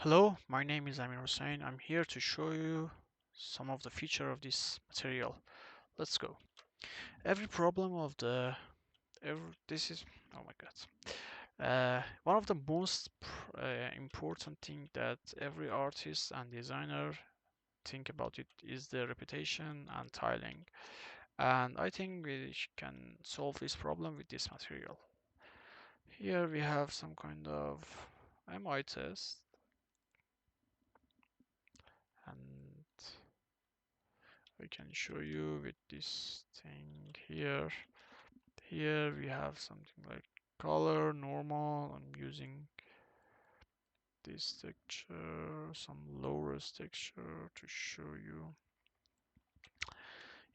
Hello, my name is Amir Hussein. I'm here to show you some of the feature of this material. Let's go. Every problem of the this is oh my god. One of the most important thing that every artist and designer think about it is the reputation and tiling. And I think we can solve this problem with this material. Here we have some kind of MI test and I can show you with this thing here. Here we have something like color, normal. I'm using this texture, some lowest texture to show you.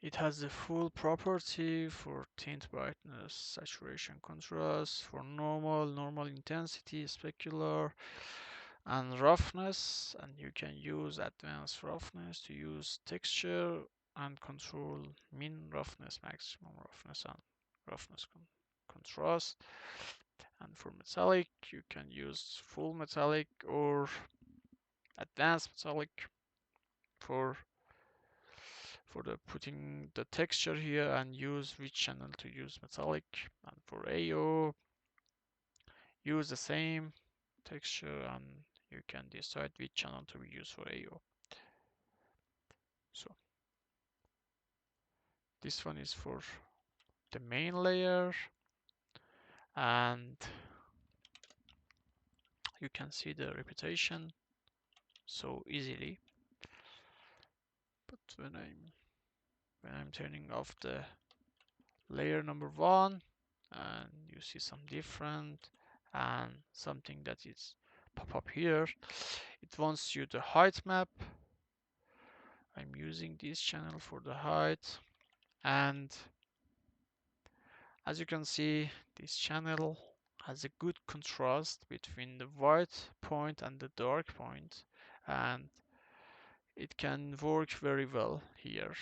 It has the full property for tint brightness, saturation, contrast, for normal intensity, specular, and roughness. And you can use advanced roughness to use texture and control min roughness, maximum roughness, and roughness contrast. And for metallic, you can use full metallic or advanced metallic for the putting the texture here and use which channel to use metallic. And for AO, use the same texture and you can decide which channel to use for AO. So this one is for the main layer, and you can see the repetition so easily. But when I'm turning off the layer number one, and you see some different and something that is pop up here, it wants you the height map. I'm using this channel for the height, and as you can see, this channel has a good contrast between the white point and the dark point, and it can work very well here.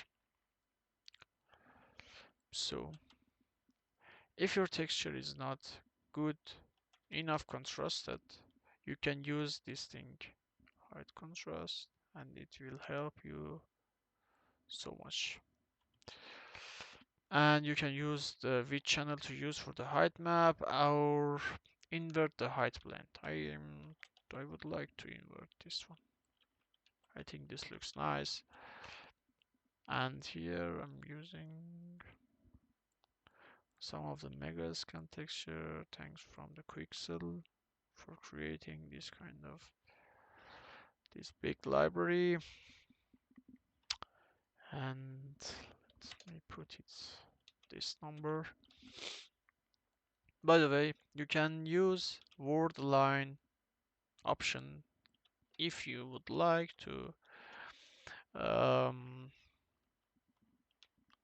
So if your texture is not good enough contrasted, you can use this thing, height contrast, and it will help you so much. And you can use the which channel to use for the height map or invert the height blend. I would like to invert this one. I think this looks nice. And here I'm using some of the mega scan texture, thanks from the Quixel for creating this kind of this big library. And let me put it this number. By the way, you can use word line option if you would like to. Um,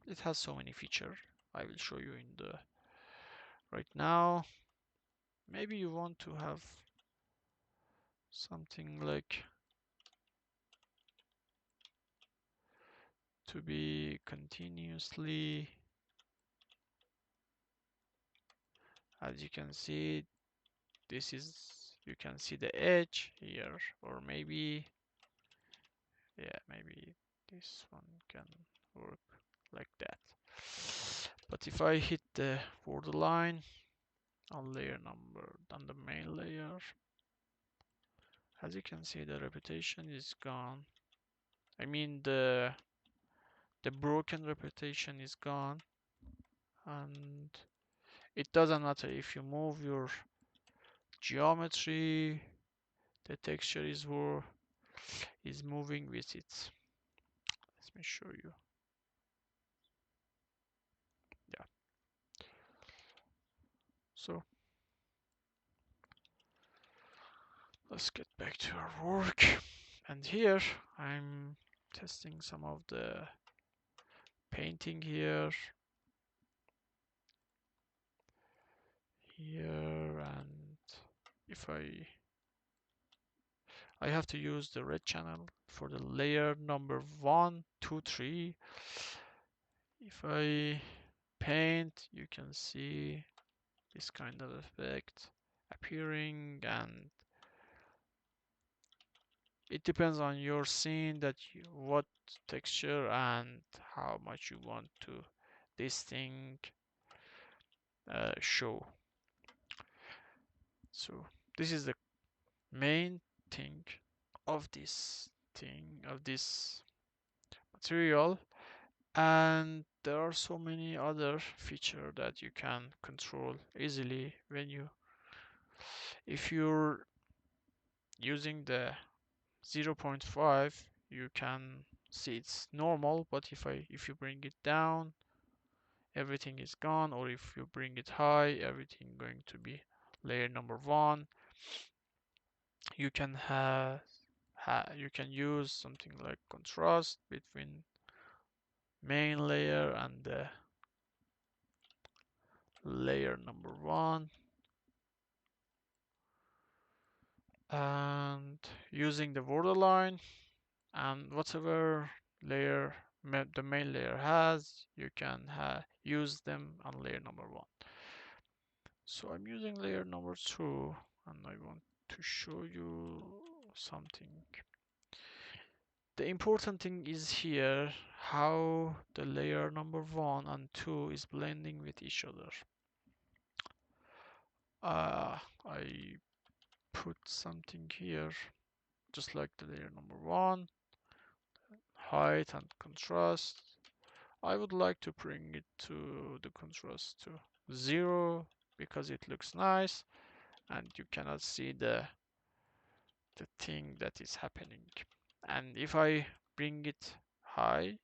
it has so many features. I will show you in the right now. Maybe you want to have something like to be continuously, as you can see, this is, you can see the edge here, or maybe, yeah, maybe this one can work like that. But if I hit the borderline on layer number, on the main layer, as you can see, the repetition is gone. I mean, the broken repetition is gone, and it doesn't matter if you move your geometry, the texture is moving with it. Let me show you. Yeah. So let's get back to our work. And here I'm testing some of the painting here, and if I have to use the red channel for the layer number 1, 2, 3. If I paint, you can see this kind of effect appearing, and It depends on your scene what texture and how much you want to this thing show. So this is the main thing of this material, and there are so many other features that you can control easily when you if you're using the zero point 0.5 you can see it's normal, but if you bring it down everything is gone, or if you bring it high everything going to be layer number one. You can you can use something like contrast between main layer and the layer number one, and using the borderline and whatever layer the main layer has you can use them on layer number one. So I'm using layer number two and I want to show you something. The important thing is here how the layer number one and two is blending with each other. I put something here just like the layer number one, height and contrast. I would like to bring it to the contrast to 0 because it looks nice and you cannot see the thing that is happening. And if I bring it high,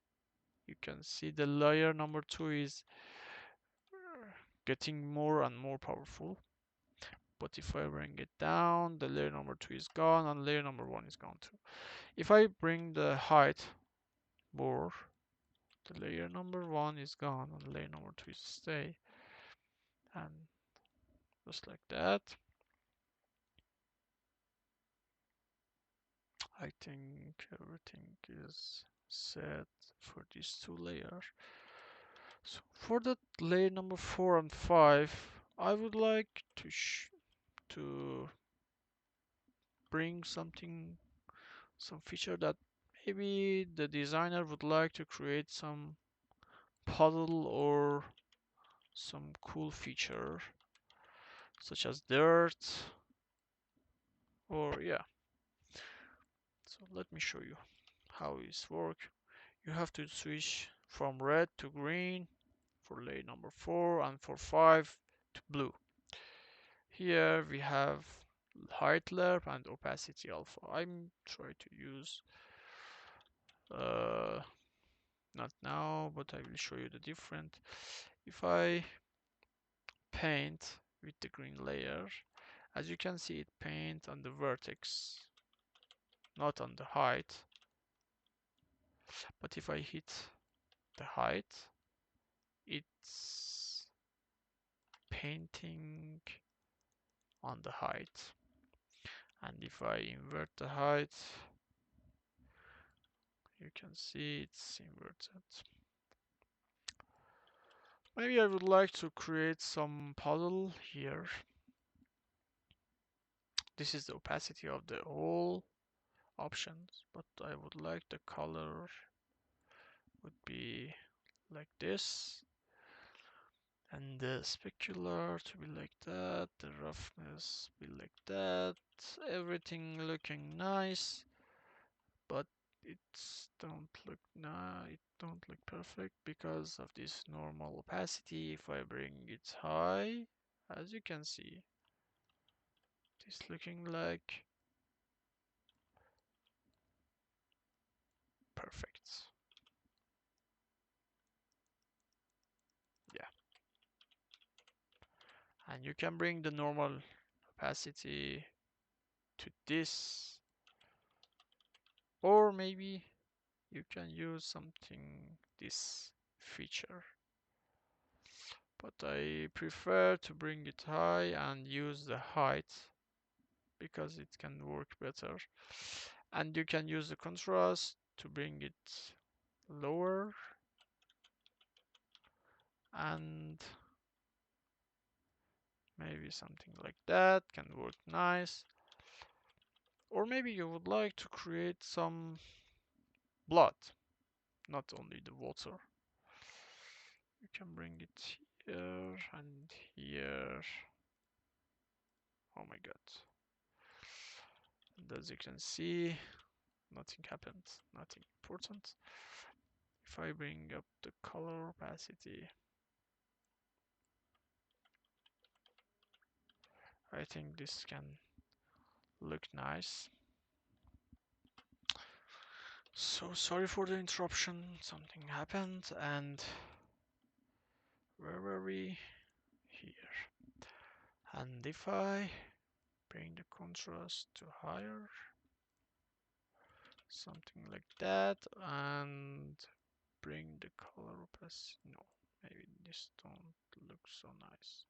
you can see the layer number 2 is getting more and more powerful. But if I bring it down, the layer number 2 is gone and layer number 1 is gone too. If I bring the height more, the layer number 1 is gone and layer number 2 is stay. And just like that. I think everything is set for these two layers. So for the layer number 4 and 5, I would like to bring some feature that maybe the designer would like to create some puddle or some cool feature such as dirt or yeah. So let me show you how this works. You have to switch from red to green for layer number 4 and for 5 to blue. Here we have height lerp and opacity alpha. I'm trying to use uh, not now, but I will show you the different. If I paint with the green layer, as you can see it paint on the vertex, not on the height. But if I hit the height, it's painting on the height. And if I invert the height, you can see it's inverted. Maybe I would like to create some puddle here. This is the opacity of the whole options, but I would like the color would be like this, and the specular to be like that, the roughness be like that, everything looking nice, but it don't look perfect because of this normal opacity. If I bring it high, as you can see, it's looking like perfect. Yeah, and you can bring the normal opacity to this, or maybe you can use something this feature, but I prefer to bring it high and use the height because it can work better. And you can use the contrast to bring it lower, and maybe something like that can work nice. Or maybe you would like to create some blood, not only the water. You can bring it here and here. Oh my god. And as you can see, nothing happened, nothing important. If I bring up the color opacity, I think this can look nice. So sorry for the interruption, something happened, and where were we? Here. And if I bring the contrast to higher, something like that, and bring the color opacity. No, maybe this don't look so nice.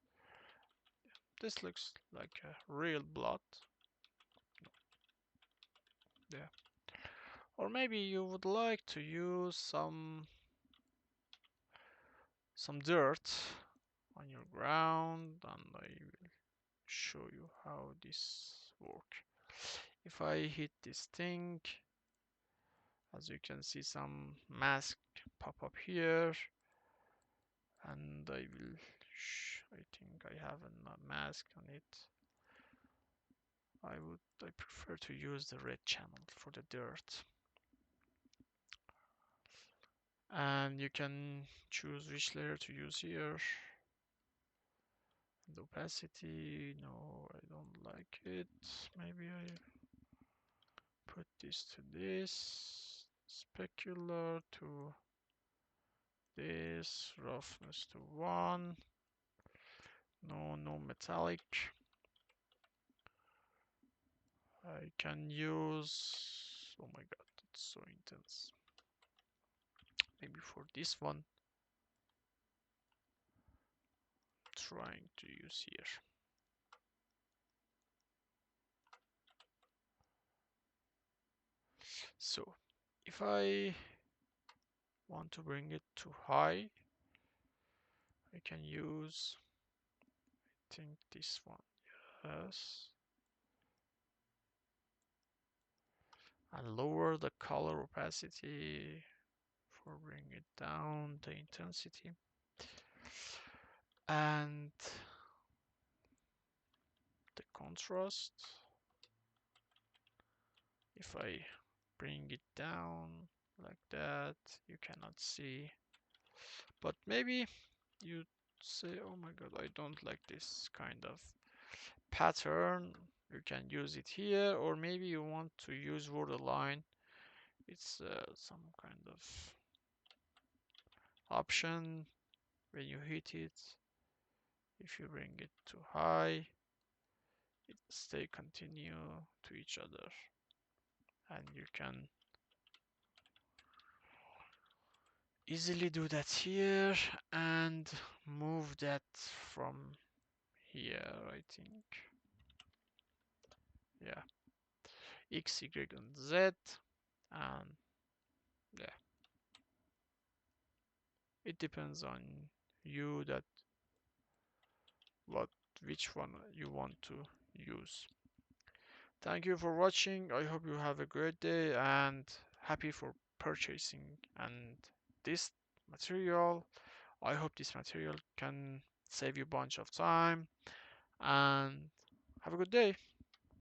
This looks like a real blood. Yeah. Or maybe you would like to use some dirt on your ground, and I will show you how this works. If I hit this thing, as you can see, some mask pop up here, and I think I have a mask on it. I prefer to use the red channel for the dirt. And you can choose which layer to use here. The opacity, no, I don't like it. Maybe I put this to this, specular to this, roughness to 1. No metallic. I can use, oh my god, it's so intense. Maybe for this one, trying to use here. So if I want to bring it to high, I can use, I think this one, yes, and lower the color opacity for bring it down the intensity. And the contrast, if I bring it down like that, you cannot see. But maybe you say, oh my god, I don't like this kind of pattern. You can use it here, or maybe you want to use borderline. It's some kind of option. When you hit it, if you bring it too high, it stay continue to each other, and you can easily do that here and move that from here, I think. Yeah, X, Y, and Z, and yeah, it depends on you that what which one you want to use. Thank you for watching. I hope you have a great day and happy for purchasing and this material. I hope this material can save you a bunch of time and have a good day.